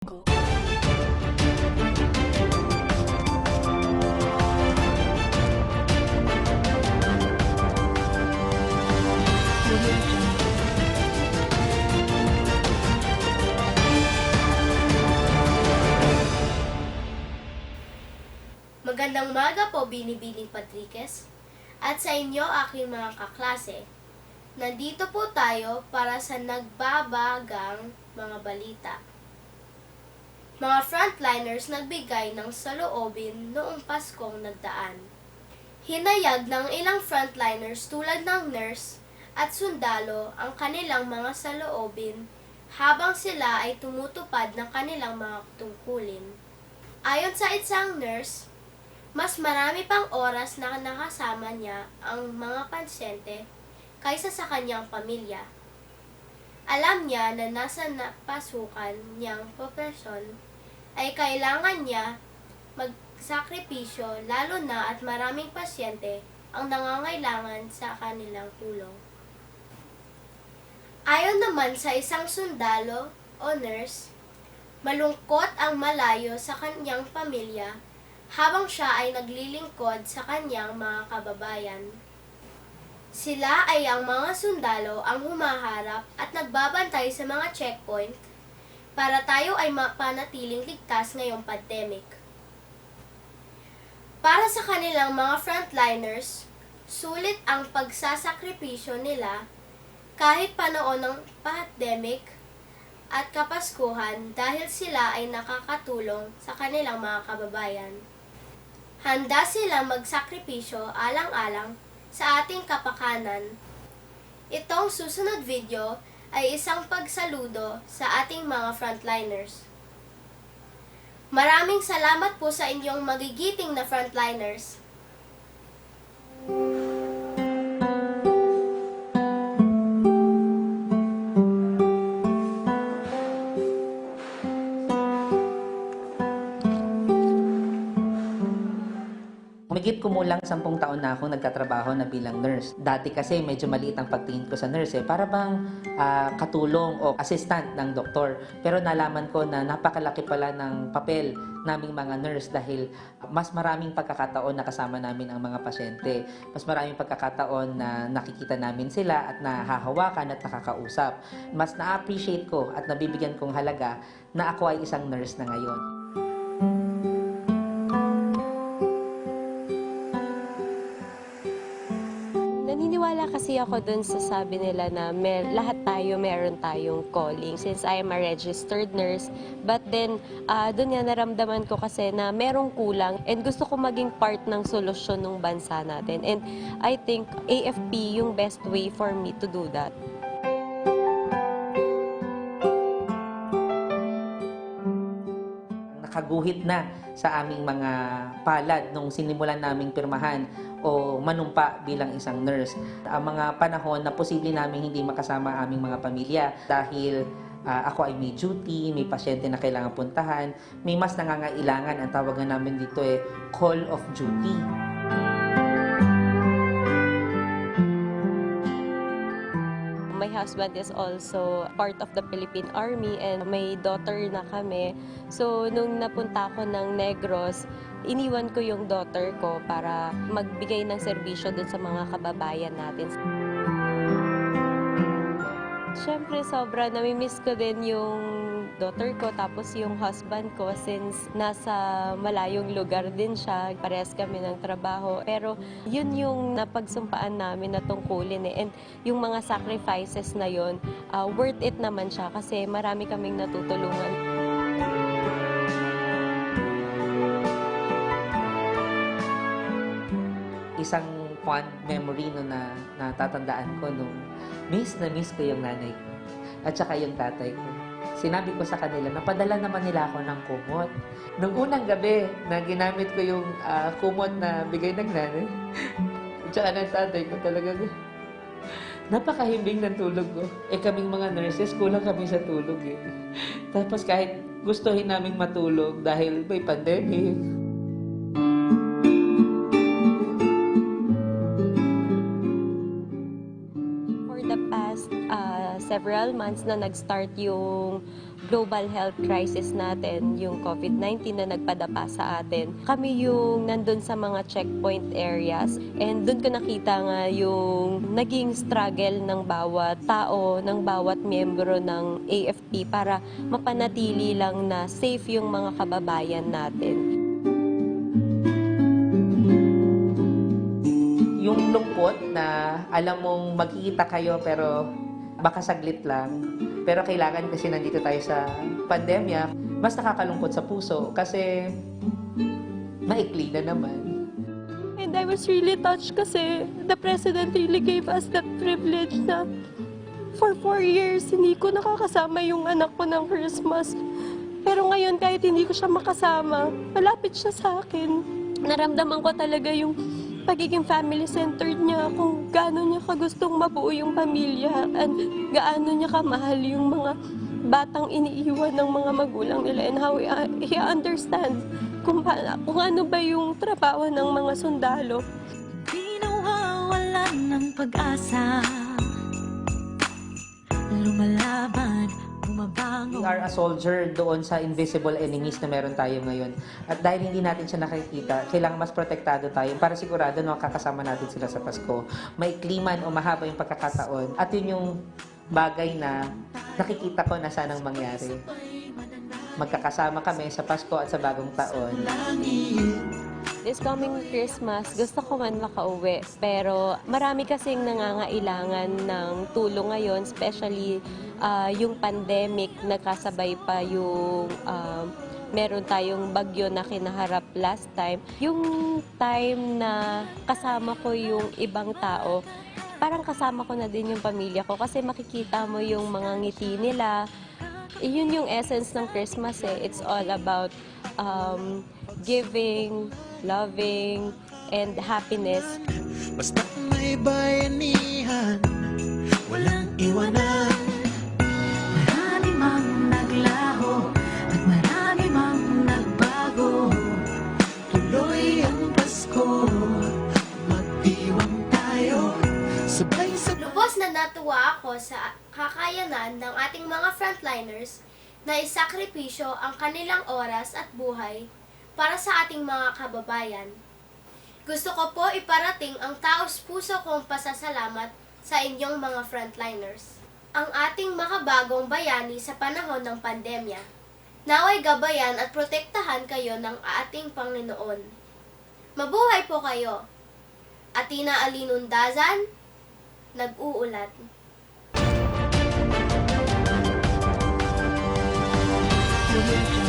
Go. Magandang umaga po, Binibining Patriques, at sa inyo aking mga kaklase. Nandito po tayo para sa nagbabagang mga balita. Mga frontliners nagbigay ng saloobin noong Paskong nagdaan. Hinayag ng ilang frontliners tulad ng nurse at sundalo ang kanilang mga saloobin habang sila ay tumutupad ng kanilang mga tungkulin. Ayon sa isang nurse, mas marami pang oras na nakasama niya ang mga pasyente kaysa sa kanyang pamilya. Alam niya na nasa napasukan niyang profesyon ay kailangan niya magsakripisyo lalo na at maraming pasyente ang nangangailangan sa kanilang tulong. Ayon naman sa isang sundalo o nurse, malungkot ang malayo sa kanyang pamilya habang siya ay naglilingkod sa kanyang mga kababayan. Sila ay ang mga sundalo ang humaharap at nagbabantay sa mga checkpoint para tayo ay mapanatiling ligtas ngayong pandemic. Para sa kanilang mga frontliners, sulit ang pagsasakripisyo nila kahit panahon ng pandemic at kapaskuhan dahil sila ay nakakatulong sa kanilang mga kababayan. Handa silang magsakripisyo alang-alang sa ating kapakanan. Itong susunod video ay isang pagsaludo sa ating mga frontliners. Maraming salamat po sa inyong magigiting na frontliners. Humigit kumulang 10 taon na akong nagtatrabaho na bilang nurse. Dati kasi medyo maliit ang pagtingin ko sa nurse para bang katulong o assistant ng doktor. Pero nalaman ko na napakalaki pala ng papel naming mga nurse dahil mas maraming pagkakataon na kasama namin ang mga pasyente. Mas maraming pagkakataon na nakikita namin sila at nahahawakan at nakakausap. Mas na-appreciate ko at nabibigyan kong halaga na ako ay isang nurse na ngayon. Naniniwala kasi ako dun sa sabi nila na lahat tayo meron tayong calling since I am a registered nurse. But then, dun nga naramdaman ko kasi na merong kulang and gusto ko maging part ng solusyon ng bansa natin. And I think AFP yung best way for me to do that. Nakaguhit na sa aming mga palad nung sinimulan naming pirmahan o manumpa bilang isang nurse. Ang mga panahon na posible namin hindi makasama ang aming mga pamilya dahil ako ay may duty, may pasyente na kailangan puntahan, may mas nangangailangan, ang tawag na namin dito call of duty. My husband is also part of the Philippine Army and may daughter na kami. So, nung napunta ako ng Negros, iniwan ko yung daughter ko para magbigay ng serbisyo dun sa mga kababayan natin. Siyempre, sobra namimiss ko din yung daughter ko tapos yung husband ko since nasa malayong lugar din siya. Parehas kami ng trabaho. Pero yun yung napagsumpaan namin na tungkulin And yung mga sacrifices na yun, worth it naman siya kasi marami kaming natutulungan. Isang fond memory na natatandaan ko nung miss ko yung nanay ko at saka yung tatay ko. Sinabi ko sa kanila, napadala naman nila ako ng kumot. Nung unang gabi na ginamit ko yung kumot na bigay ng nanay, at saka ng tatay ko talaga, napakahimbing ng tulog ko. Kaming mga nurses, kulang kami sa tulog Tapos kahit gustuhin naming matulog dahil may pandemic, For the past several months na nag-start yung global health crisis natin, yung COVID-19 na nagpadapa sa atin. Kami yung nandun sa mga checkpoint areas and dun ko nakita nga yung naging struggle ng bawat tao, ng bawat miyembro ng AFP para mapanatili lang na safe yung mga kababayan natin. Yung lungkot na alam mong magkikita kayo pero baka saglit lang. Pero kailangan kasi nandito tayo sa pandemya, mas nakakalungkot sa puso kasi maikli na naman. And I was really touched kasi the President really gave us that privilege na for 4 years hindi ko nakakasama yung anak ko ng Christmas. Pero ngayon kahit hindi ko siya makasama, malapit siya sa akin. Naramdaman ko talaga yung pagiging family-centered niya, kung gaano niya kagustong mabuo yung pamilya and gaano niya kamahal yung mga batang iniiwan ng mga magulang nila and how he understands kung ano ba yung trabaho ng mga sundalo. Di nawawalan ng pag-asa, lumalaban, bumabangon. We are a soldier doon sa invisible enemies na meron tayo ngayon. At dahil hindi natin siya nakikita, kailangan mas protektado tayo para sigurado na makakasama natin sila sa Pasko. Maikli man o mahaba yung pagkakataon. At yun yung bagay na nakikita ko na sanang mangyari. Magkakasama kami sa Pasko at sa Bagong Taon. This coming Christmas, gusto ko man makauwi. Pero marami kasing nangangailangan ng tulong ngayon, especially yung pandemic, nakasabay pa yung meron tayong bagyo na kinaharap last time. Yung time na kasama ko yung ibang tao, parang kasama ko na din yung pamilya ko kasi makikita mo yung mga ngiti nila. Yun yung essence ng Christmas eh. It's all about giving, loving, and happiness. Basta may bayanihan, walang iwanan. Marami mang naglaho at marami mang nagbago. Tuloy ang Pasko, magdiwang tayo, sabay-sabay. Lubos na natuwa ako sa kakayanan ng ating mga frontliners na isakripisyo ang kanilang oras at buhay para sa ating mga kababayan. Gusto ko po iparating ang taos-puso kong pasasalamat sa inyong mga frontliners. Ang ating makabagong bayani sa panahon ng pandemya. Naway gabayan at protektahan kayo ng ating Panginoon. Mabuhay po kayo! Atina Alinundazan, nag-uulat. Lumilipad